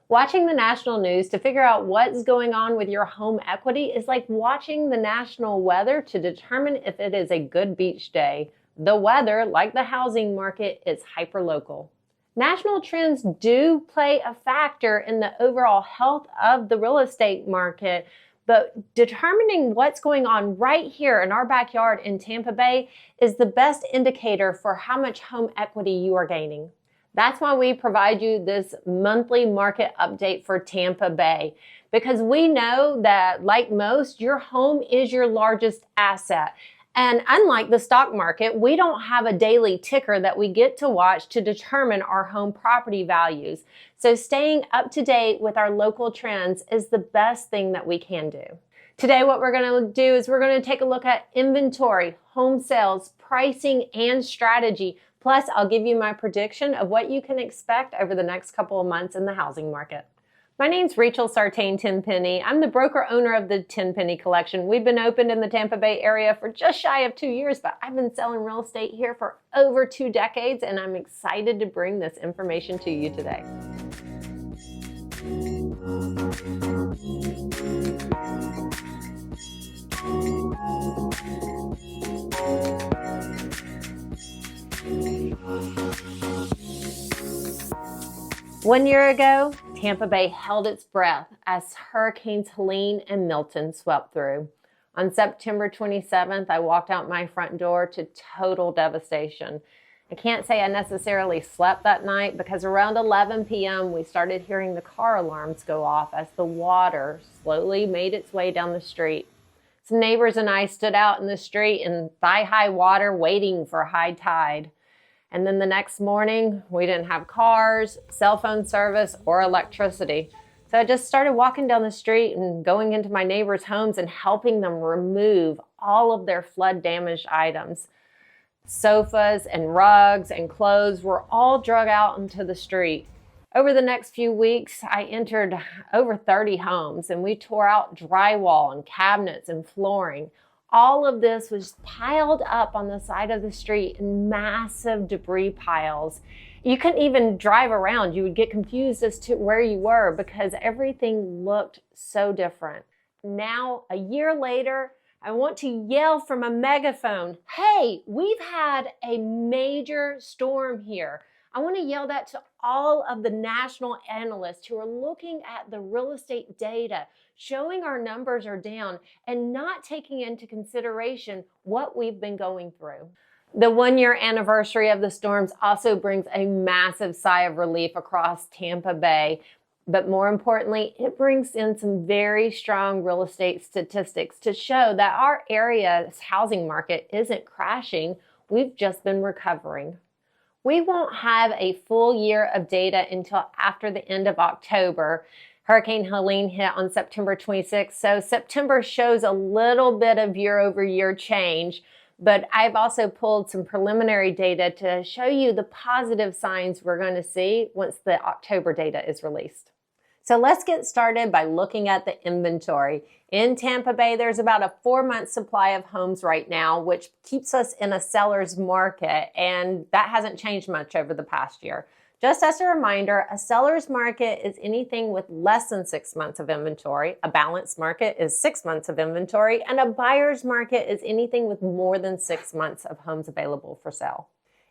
Watching the national news to figure out what's going on with your home equity is like watching the national weather to determine if it is a good beach day. The weather, like the housing market, is hyperlocal. National trends do play a factor in the overall health of the real estate market, but determining what's going on right here in our backyard in Tampa Bay is the best indicator for how much home equity you are gaining. That's why we provide you this monthly market update for Tampa Bay, because we know that, like most, your home is your largest asset. And unlike the stock market, we don't have a daily ticker that we get to watch to determine our home property values. So staying up to date with our local trends is the best thing that we can do. Today, what we're going to do is we're going to take a look at inventory, home sales, pricing, and strategy. Plus, I'll give you my prediction of what you can expect over the next couple of months in the housing market. My name's Rachel Sartain Tenpenny. I'm the broker owner of the Tenpenny Collection. We've been opened in the Tampa Bay area for just shy of 2 years, but I've been selling real estate here for over 2 decades, and I'm excited to bring this information to you today. One year ago, Tampa Bay held its breath as Hurricanes Helene and Milton swept through. On September 27th, I walked out my front door to total devastation. I can't say I necessarily slept that night because around 11 p.m. we started hearing the car alarms go off as the water slowly made its way down the street. Some neighbors and I stood out in the street in thigh-high water waiting for high tide. And then the next morning, we didn't have cars, cell phone service, or electricity. So I just started walking down the street and going into my neighbors' homes and helping them remove all of their flood-damaged items. Sofas and rugs and clothes were all drug out into the street. Over the next few weeks, I entered over 30 homes, and we tore out drywall and cabinets and flooring. All of this was piled up on the side of the street in massive debris piles. You couldn't even drive around. You would get confused as to where you were because everything looked so different. Now, a year later, I want to yell from a megaphone, hey, we've had a major storm here. I want to yell that to all of the national analysts who are looking at the real estate data, showing our numbers are down and not taking into consideration what we've been going through. The 1-year anniversary of the storms also brings a massive sigh of relief across Tampa Bay. But more importantly, it brings in some very strong real estate statistics to show that our area's housing market isn't crashing. We've just been recovering. We won't have a full year of data until after the end of October. Hurricane Helene hit on September 26th, so September shows a little bit of year-over-year change, but I've also pulled some preliminary data to show you the positive signs we're going to see once the October data is released. So let's get started by looking at the inventory. In Tampa Bay, there's about a 4-month supply of homes right now, which keeps us in a seller's market, and that hasn't changed much over the past year. Just as a reminder, a seller's market is anything with less than 6 months of inventory. A balanced market is 6 months of inventory, and a buyer's market is anything with more than 6 months of homes available for sale.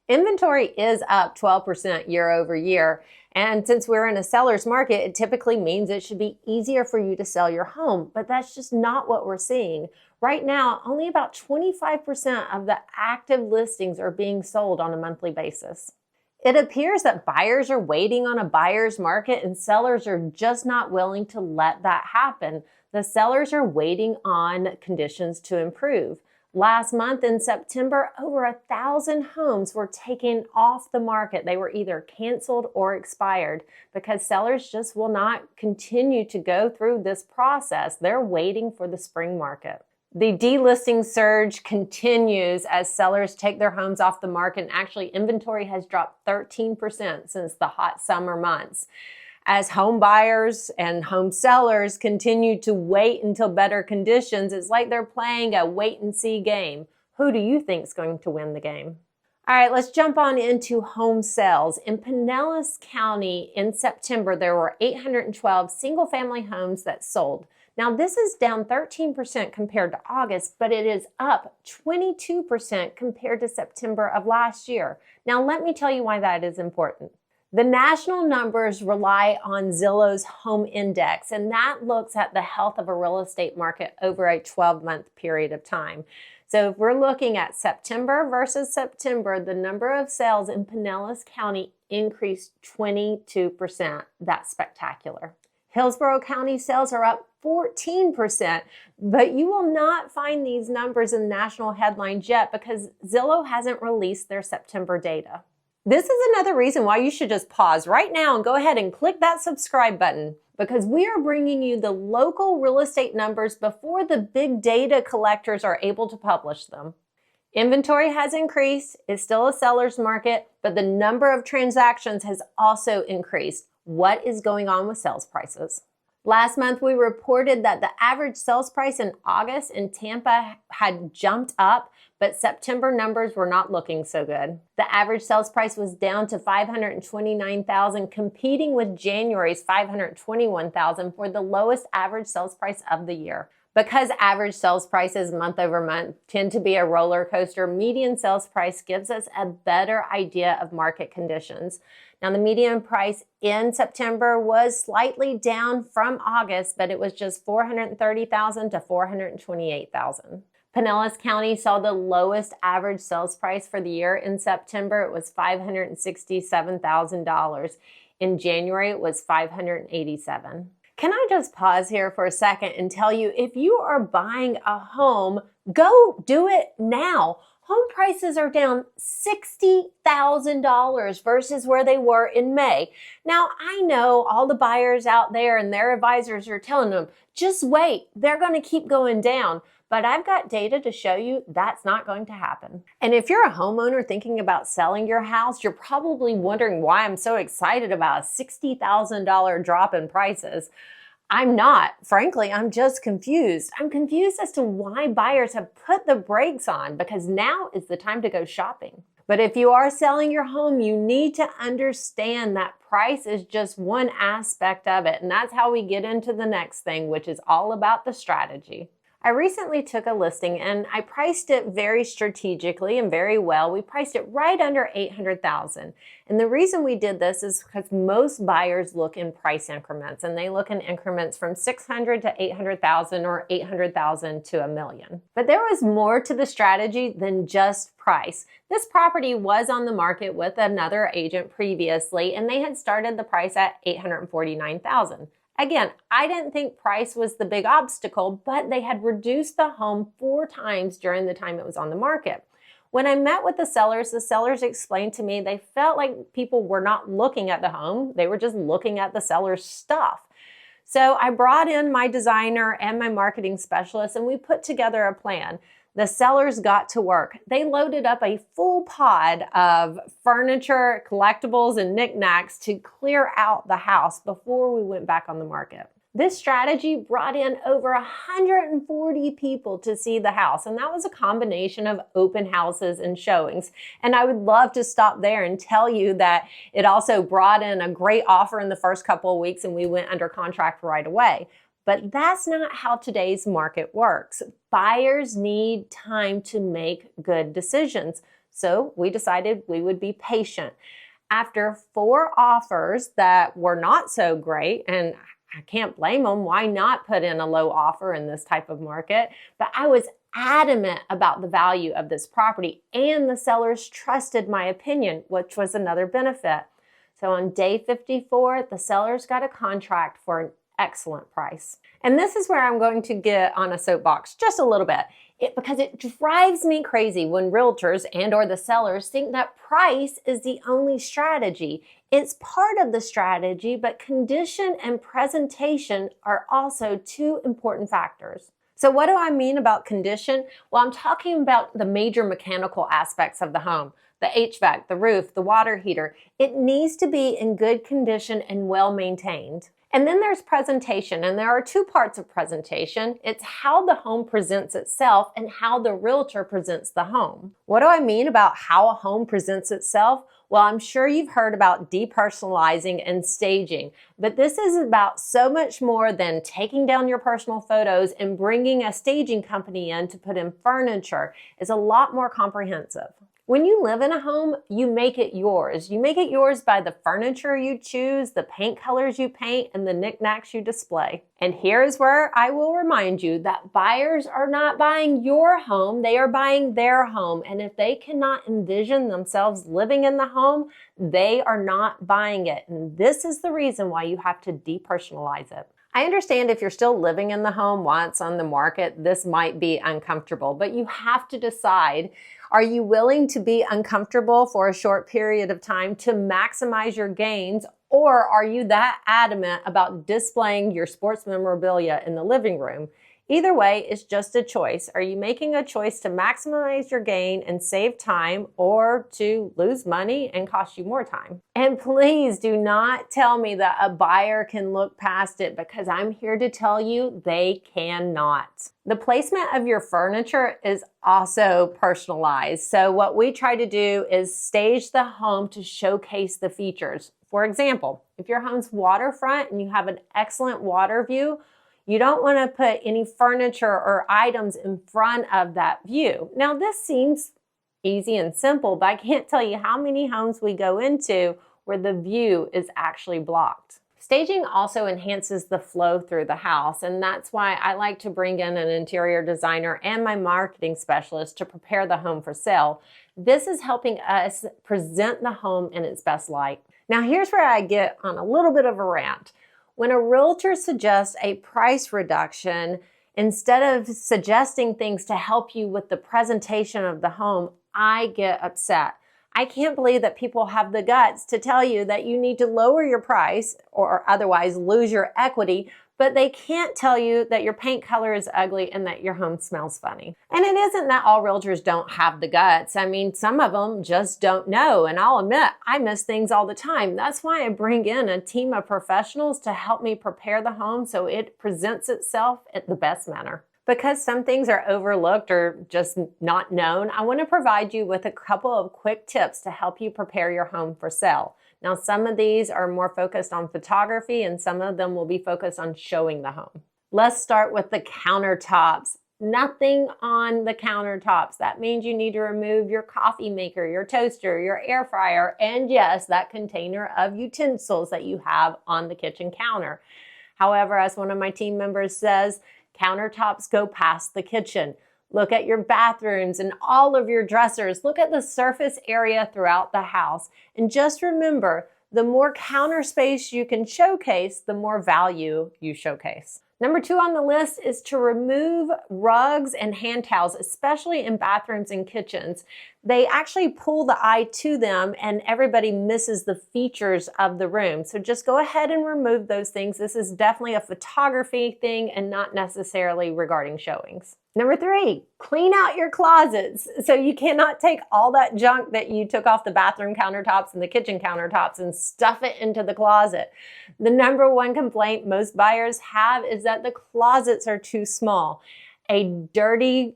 Inventory is up 12% year over year. And since we're in a seller's market, it typically means it should be easier for you to sell your home. But that's just not what we're seeing. Right now, only about 25% of the active listings are being sold on a monthly basis. It appears that buyers are waiting on a buyer's market and sellers are just not willing to let that happen. The sellers are waiting on conditions to improve. Last month in September, over 1,000 homes were taken off the market. They were either canceled or expired because sellers just will not continue to go through this process. They're waiting for the spring market. The delisting surge continues as sellers take their homes off the market, and actually inventory has dropped 13% since the hot summer months. As home buyers and home sellers continue to wait until better conditions, it's like they're playing a wait-and-see game. Who do you think is going to win the game? All right, let's jump on into home sales. In Pinellas County in September, there were 812 single-family homes that sold. Now, this is down 13% compared to August, but it is up 22% compared to September of last year. Now, let me tell you why that is important. The national numbers rely on Zillow's home index, and that looks at the health of a real estate market over a 12-month period of time. So if we're looking at September versus September, the number of sales in Pinellas County increased 22%. That's spectacular. Hillsborough County sales are up 14%, but you will not find these numbers in national headlines yet because Zillow hasn't released their September data. This is another reason why you should just pause right now and go ahead and click that subscribe button, because we are bringing you the local real estate numbers before the big data collectors are able to publish them. Inventory has increased. It's still a seller's market, but the number of transactions has also increased. What is going on with sales prices? Last month, we reported that the average sales price in August in Tampa had jumped up, but September numbers were not looking so good. The average sales price was down to $529,000, competing with January's $521,000 for the lowest average sales price of the year. Because average sales prices month over month tend to be a roller coaster, median sales price gives us a better idea of market conditions. Now, the median price in September was slightly down from August, but it was just $430,000 to $428,000. Pinellas County saw the lowest average sales price for the year in September. It was $567,000. In January, it was $587,000. Can I just pause here for a second and tell you, if you are buying a home, go do it now. Home prices are down $60,000 versus where they were in May. Now, I know all the buyers out there and their advisors are telling them, just wait, they're going to keep going down. But I've got data to show you that's not going to happen. And if you're a homeowner thinking about selling your house, you're probably wondering why I'm so excited about a $60,000 drop in prices. I'm not. Frankly, I'm just confused. I'm confused as to why buyers have put the brakes on, because now is the time to go shopping. But if you are selling your home, you need to understand that price is just one aspect of it. And that's how we get into the next thing, which is all about the strategy. I recently took a listing and I priced it very strategically and very well. We priced it right under $800,000. And the reason we did this is because most buyers look in price increments, and they look in increments from $600,000 to $800,000 or $800,000 to $1 million. But there was more to the strategy than just price. This property was on the market with another agent previously, and they had started the price at $849,000. Again, I didn't think price was the big obstacle, but they had reduced the home 4 times during the time it was on the market. When I met with the sellers explained to me they felt like people were not looking at the home. They were just looking at the seller's stuff. So I brought in my designer and my marketing specialist, and we put together a plan. The sellers got to work. They loaded up a full pod of furniture, collectibles, and knickknacks to clear out the house before we went back on the market. This strategy brought in over 140 people to see the house, and that was a combination of open houses and showings. And I would love to stop there and tell you that it also brought in a great offer in the first couple of weeks, and we went under contract right away. But that's not how today's market works. Buyers need time to make good decisions. So we decided we would be patient. After 4 offers that were not so great, and I can't blame them, why not put in a low offer in this type of market? But I was adamant about the value of this property, and the sellers trusted my opinion, which was another benefit. So on day 54, the sellers got a contract for an excellent price. And this is where I'm going to get on a soapbox just a little bit, because it drives me crazy when realtors and or the sellers think that price is the only strategy. It's part of the strategy, but condition and presentation are also 2 important factors. So what do I mean about condition? Well, I'm talking about the major mechanical aspects of the home. The HVAC, the roof, the water heater. It needs to be in good condition and well maintained. And then there's presentation, and there are two parts of presentation. It's how the home presents itself and how the realtor presents the home. What do I mean about how a home presents itself? Well, I'm sure you've heard about depersonalizing and staging, but this is about so much more than taking down your personal photos and bringing a staging company in to put in furniture. It's a lot more comprehensive. When you live in a home, you make it yours. You make it yours by the furniture you choose, the paint colors you paint, and the knickknacks you display. And here is where I will remind you that buyers are not buying your home, they are buying their home. And if they cannot envision themselves living in the home, they are not buying it. And this is the reason why you have to depersonalize it. I understand if you're still living in the home while it's on the market, this might be uncomfortable, but you have to decide, are you willing to be uncomfortable for a short period of time to maximize your gains, or are you that adamant about displaying your sports memorabilia in the living room? Either way, it's just a choice. Are you making a choice to maximize your gain and save time, or to lose money and cost you more time? And please do not tell me that a buyer can look past it, because I'm here to tell you they cannot. The placement of your furniture is also personalized. So what we try to do is stage the home to showcase the features. For example, if your home's waterfront and you have an excellent water view, you don't want to put any furniture or items in front of that view. Now, this seems easy and simple, but I can't tell you how many homes we go into where the view is actually blocked. Staging also enhances the flow through the house, and that's why I like to bring in an interior designer and my marketing specialist to prepare the home for sale. This is helping us present the home in its best light. Now, here's where I get on a little bit of a rant. When a realtor suggests a price reduction, instead of suggesting things to help you with the presentation of the home, I get upset. I can't believe that people have the guts to tell you that you need to lower your price or otherwise lose your equity, but they can't tell you that your paint color is ugly and that your home smells funny. And it isn't that all realtors don't have the guts. I mean, some of them just don't know. And I'll admit, I miss things all the time. That's why I bring in a team of professionals to help me prepare the home so it presents itself in the best manner. Because some things are overlooked or just not known, I want to provide you with a couple of quick tips to help you prepare your home for sale. Now, some of these are more focused on photography and some of them will be focused on showing the home. Let's start with the countertops. Nothing on the countertops. That means you need to remove your coffee maker, your toaster, your air fryer, and yes, that container of utensils that you have on the kitchen counter. However, as one of my team members says, countertops go past the kitchen. Look at your bathrooms and all of your dressers. Look at the surface area throughout the house. And just remember, the more counter space you can showcase, the more value you showcase. Number 2 on the list is to remove rugs and hand towels, especially in bathrooms and kitchens. They actually pull the eye to them and everybody misses the features of the room. So just go ahead and remove those things. This is definitely a photography thing and not necessarily regarding showings. Number 3, clean out your closets. So you cannot take all that junk that you took off the bathroom countertops and the kitchen countertops and stuff it into the closet. The number 1 complaint most buyers have is that the closets are too small. A dirty,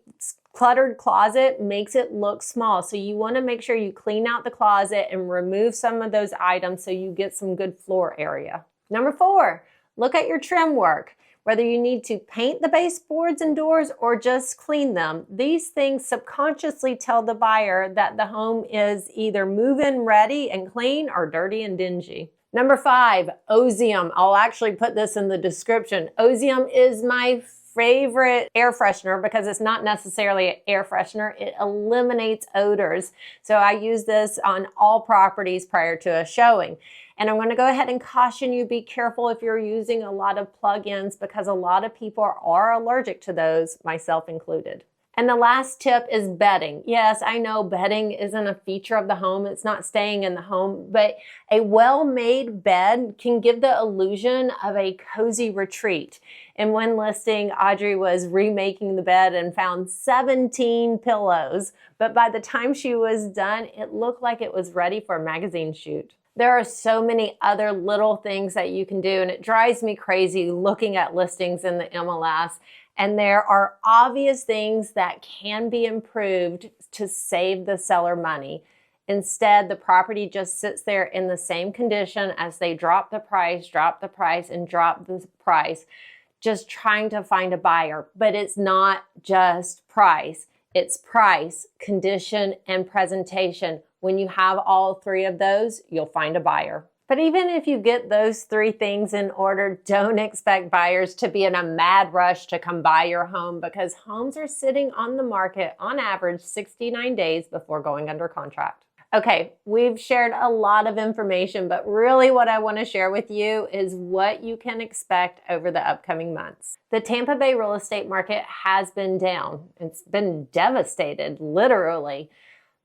cluttered closet makes it look small. So you want to make sure you clean out the closet and remove some of those items so you get some good floor area. Number 4, look at your trim work. Whether you need to paint the baseboards and doors or just clean them, these things subconsciously tell the buyer that the home is either move-in ready and clean or dirty and dingy. Number 5, Ozium. I'll actually put this in the description. Ozium is my favorite air freshener because it's not necessarily an air freshener. It eliminates odors. So I use this on all properties prior to a showing. And I'm going to go ahead and caution you, be careful if you're using a lot of plug-ins because a lot of people are allergic to those, myself included. And the last tip is bedding. Yes, I know bedding isn't a feature of the home. It's not staying in the home, but a well-made bed can give the illusion of a cozy retreat. In one listing, Audrey was remaking the bed and found 17 pillows, but by the time she was done, it looked like it was ready for a magazine shoot. There are so many other little things that you can do, and it drives me crazy looking at listings in the MLS. And there are obvious things that can be improved to save the seller money. Instead, the property just sits there in the same condition as they drop the price, just trying to find a buyer. But it's not just price. It's price, condition, and presentation. When you have all three of those, you'll find a buyer. But even if you get those three things in order, don't expect buyers to be in a mad rush to come buy your home, because homes are sitting on the market on average 69 days before going under contract. Okay, we've shared a lot of information, but really what I want to share with you is what you can expect over the upcoming months. The Tampa Bay real estate market has been down. It's been devastated, literally.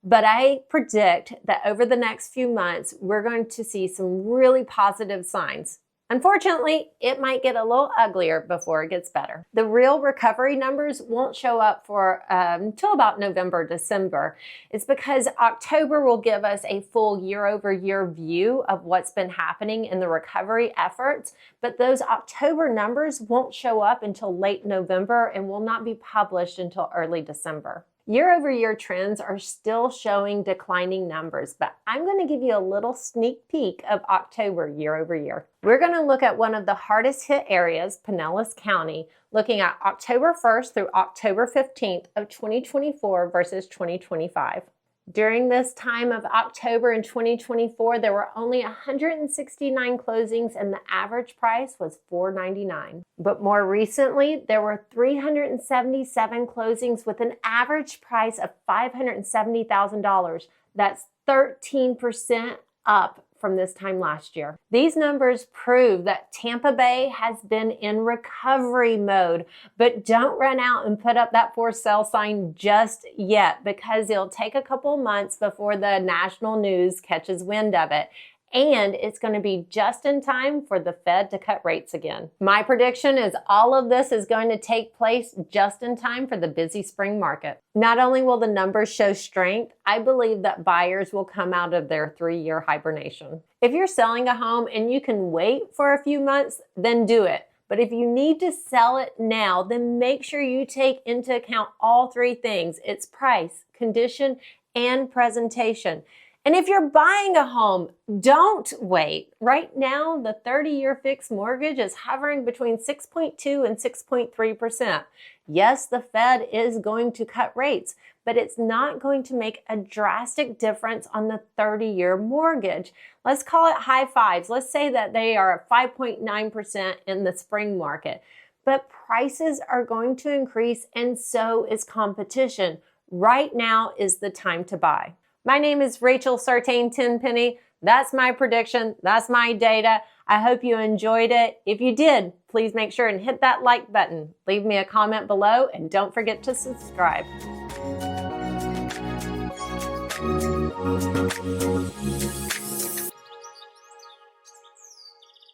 But I predict that over the next few months, we're going to see some really positive signs. Unfortunately, it might get a little uglier before it gets better. The real recovery numbers won't show up for until about November, December. It's because October will give us a full year-over-year view of what's been happening in the recovery efforts, but those October numbers won't show up until late November and will not be published until early December. Year-over-year trends are still showing declining numbers, but I'm going to give you a little sneak peek of October year-over-year. We're going to look at one of the hardest hit areas, Pinellas County, looking at October 1st through October 15th of 2024 versus 2025. During this time of October in 2024, there were only 169 closings and the average price was $499. But more recently, there were 377 closings with an average price of $570,000. That's 13% up from this time last year. These numbers prove that Tampa Bay has been in recovery mode, but don't run out and put up that for sale sign just yet, because it'll take a couple months before the national news catches wind of it. And it's going to be just in time for the Fed to cut rates again. My prediction is all of this is going to take place just in time for the busy spring market. Not only will the numbers show strength, I believe that buyers will come out of their 3-year hibernation. If you're selling a home and you can wait for a few months, then do it. But if you need to sell it now, then make sure you take into account all three things. It's price, condition, and presentation. And if you're buying a home, don't wait. Right now, the 30-year fixed mortgage is hovering between 6.2 and 6.3%. Yes, the Fed is going to cut rates, but it's not going to make a drastic difference on the 30-year mortgage. Let's call it high fives. Let's say that they are at 5.9% in the spring market. But prices are going to increase, and so is competition. Right now is the time to buy. My name is Rachel Sartain Tenpenny. That's my prediction. That's my data. I hope you enjoyed it. If you did, please make sure and hit that like button. Leave me a comment below and don't forget to subscribe.